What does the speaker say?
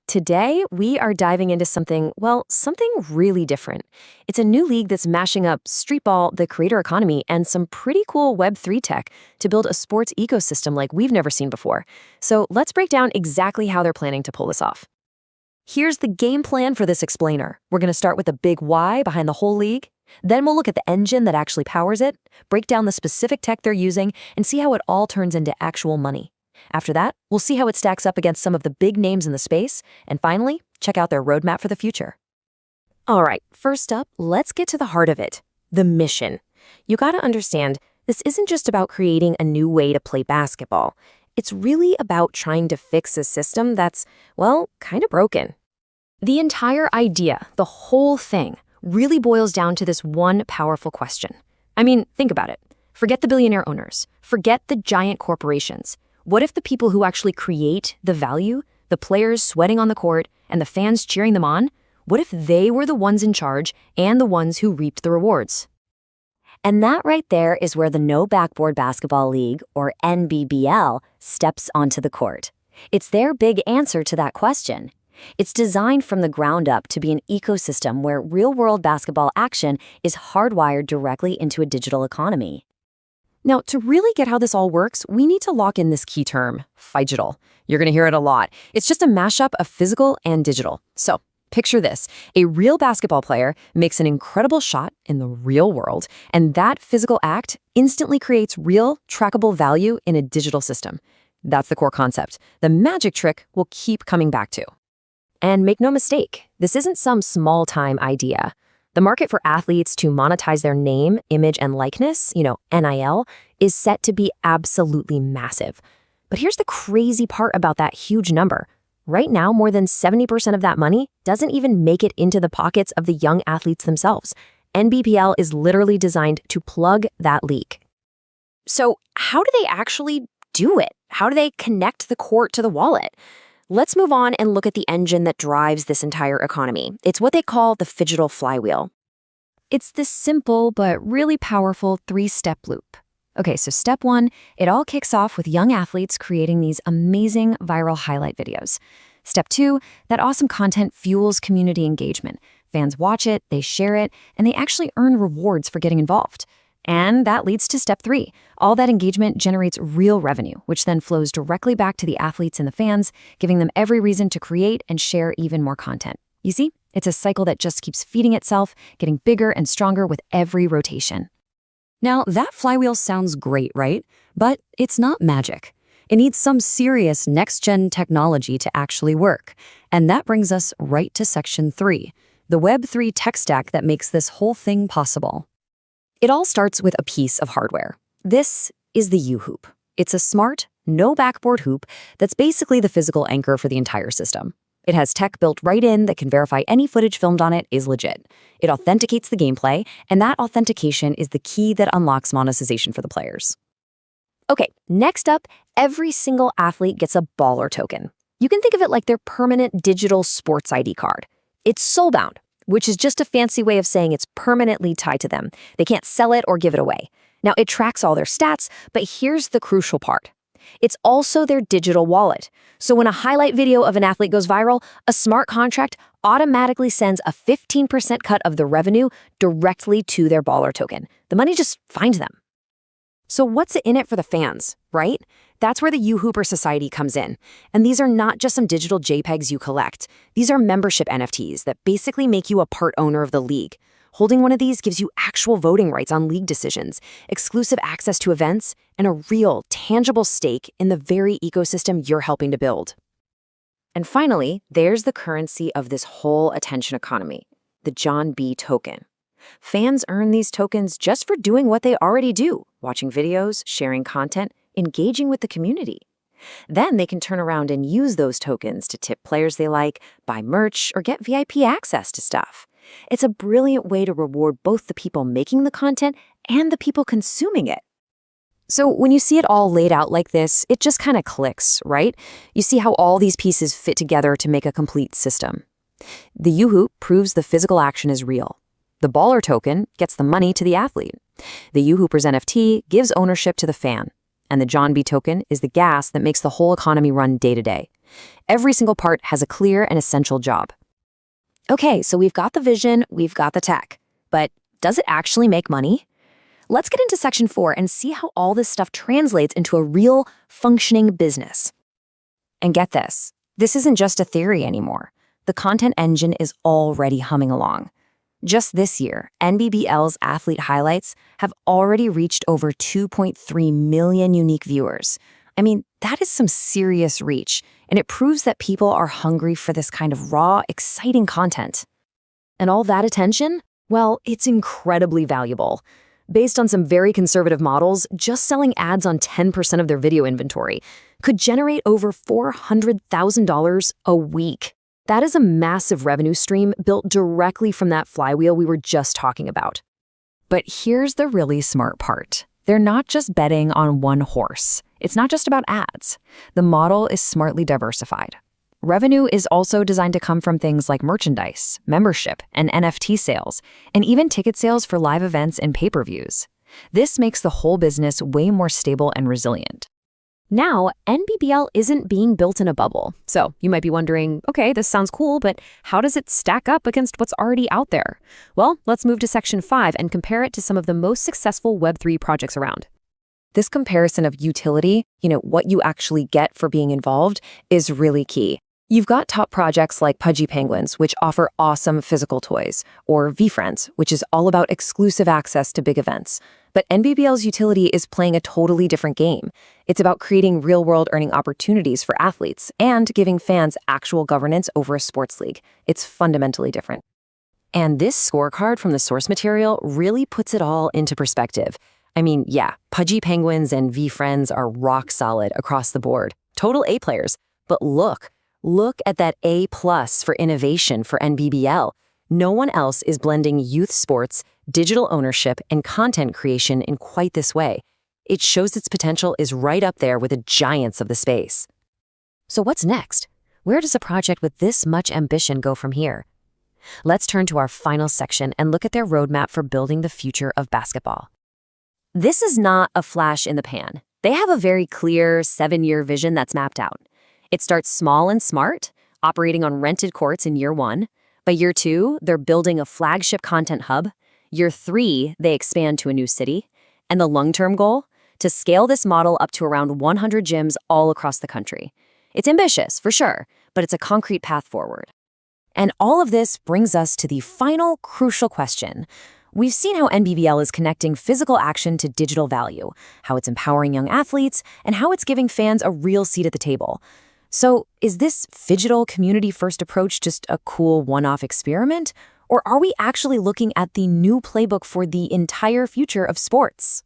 Today, we are diving into something really different. It's a new league that's mashing up street ball, the creator economy, and some pretty cool Web3 tech to build a sports ecosystem like we've never seen before. So let's break down exactly how they're planning to pull this off. Here's the game plan for this explainer. We're going to start with the big why behind the whole league. Then we'll look at the engine that actually powers it, break down the specific tech they're using, and see how it all turns into actual money. After that, we'll see how it stacks up against some of the big names in the space, and finally, check out their roadmap for the future. All right, first up, let's get to the heart of it, the mission. You gotta understand, this isn't just about creating a new way to play basketball. It's really about trying to fix a system that's, kind of broken. The entire idea, the whole thing, really boils down to this one powerful question. I mean, think about it. Forget the billionaire owners. Forget the giant corporations. What if the people who actually create the value, the players sweating on the court, and the fans cheering them on, what if they were the ones in charge and the ones who reaped the rewards? And that right there is where the No Backboard Basketball League, or NBBL, steps onto the court. It's their big answer to that question. It's designed from the ground up to be an ecosystem where real-world basketball action is hardwired directly into a digital economy. Now, to really get how this all works, we need to lock in this key term, phygital. You're going to hear it a lot. It's just a mashup of physical and digital. So, picture this. A real basketball player makes an incredible shot in the real world, and that physical act instantly creates real, trackable value in a digital system. That's the core concept. The magic trick we'll keep coming back to. And make no mistake, this isn't some small-time idea. The market for athletes to monetize their name, image, and likeness, NIL, is set to be absolutely massive. But here's the crazy part about that huge number. Right now, more than 70% of that money doesn't even make it into the pockets of the young athletes themselves. NBBL is literally designed to plug that leak. So how do they actually do it? How do they connect the court to the wallet? Let's move on and look at the engine that drives this entire economy. It's what they call the phygital flywheel. It's this simple but really powerful three-step loop. Okay, so step one, it all kicks off with young athletes creating these amazing viral highlight videos. Step two, that awesome content fuels community engagement. Fans watch it, they share it, and they actually earn rewards for getting involved. And that leads to step three. All that engagement generates real revenue, which then flows directly back to the athletes and the fans, giving them every reason to create and share even more content. You see, it's a cycle that just keeps feeding itself, getting bigger and stronger with every rotation. Now, that flywheel sounds great, right? But it's not magic. It needs some serious next-gen technology to actually work. And that brings us right to section 3, the Web3 tech stack that makes this whole thing possible. It all starts with a piece of hardware. This is the U-hoop. It's a smart, no-backboard hoop that's basically the physical anchor for the entire system. It has tech built right in that can verify any footage filmed on it is legit. It authenticates the gameplay, and that authentication is the key that unlocks monetization for the players. Okay, next up, every single athlete gets a baller token. You can think of it like their permanent digital sports ID card. It's soul-bound, which is just a fancy way of saying it's permanently tied to them. They can't sell it or give it away. Now, it tracks all their stats, but here's the crucial part. It's also their digital wallet. So when a highlight video of an athlete goes viral, a smart contract automatically sends a 15% cut of the revenue directly to their baller token. The money just finds them. So what's in it for the fans, right? That's where the U-Hooper Society comes in. And these are not just some digital JPEGs you collect. These are membership NFTs that basically make you a part owner of the league. Holding one of these gives you actual voting rights on league decisions, exclusive access to events, and a real, tangible stake in the very ecosystem you're helping to build. And finally, there's the currency of this whole attention economy, the John B. token. Fans earn these tokens just for doing what they already do, watching videos, sharing content, engaging with the community. Then they can turn around and use those tokens to tip players they like, buy merch, or get VIP access to stuff. It's a brilliant way to reward both the people making the content and the people consuming it. So when you see it all laid out like this, it just kind of clicks, right? You see how all these pieces fit together to make a complete system. The U-Hoop proves the physical action is real. The baller token gets the money to the athlete. The U-Hooper's NFT gives ownership to the fan. And the John B. token is the gas that makes the whole economy run day to day. Every single part has a clear and essential job. Okay, so we've got the vision, we've got the tech. But does it actually make money? Let's get into section 4 and see how all this stuff translates into a real, functioning business. And get this, this isn't just a theory anymore. The content engine is already humming along. Just this year, NBBL's athlete highlights have already reached over 2.3 million unique viewers. I mean, that is some serious reach, and it proves that people are hungry for this kind of raw, exciting content. And all that attention? Well, it's incredibly valuable. Based on some very conservative models, just selling ads on 10% of their video inventory could generate over $400,000 a week. That is a massive revenue stream built directly from that flywheel we were just talking about. But here's the really smart part. They're not just betting on one horse. It's not just about ads. The model is smartly diversified. Revenue is also designed to come from things like merchandise, membership, and NFT sales, and even ticket sales for live events and pay-per-views. This makes the whole business way more stable and resilient. Now, NBBL isn't being built in a bubble. So you might be wondering, okay, this sounds cool, but how does it stack up against what's already out there? Well, let's move to section 5 and compare it to some of the most successful Web3 projects around. This comparison of utility, what you actually get for being involved, is really key. You've got top projects like Pudgy Penguins, which offer awesome physical toys, or VFriends, which is all about exclusive access to big events. But NBBL's utility is playing a totally different game. It's about creating real-world earning opportunities for athletes and giving fans actual governance over a sports league. It's fundamentally different. And this scorecard from the source material really puts it all into perspective. I mean, yeah, Pudgy Penguins and VFriends are rock solid across the board, total A players. But look at that A+ for innovation for NBBL. No one else is blending youth sports, digital ownership, and content creation in quite this way. It shows its potential is right up there with the giants of the space. So what's next? Where does a project with this much ambition go from here? Let's turn to our final section and look at their roadmap for building the future of basketball. This is not a flash in the pan. They have a very clear 7-year vision that's mapped out. It starts small and smart, operating on rented courts in year 1. By year 2, they're building a flagship content hub. Year 3, they expand to a new city. And the long-term goal? To scale this model up to around 100 gyms all across the country. It's ambitious, for sure, but it's a concrete path forward. And all of this brings us to the final crucial question. We've seen how NBBL is connecting physical action to digital value, how it's empowering young athletes, and how it's giving fans a real seat at the table. So, is this phygital community-first approach just a cool one-off experiment? Or are we actually looking at the new playbook for the entire future of sports?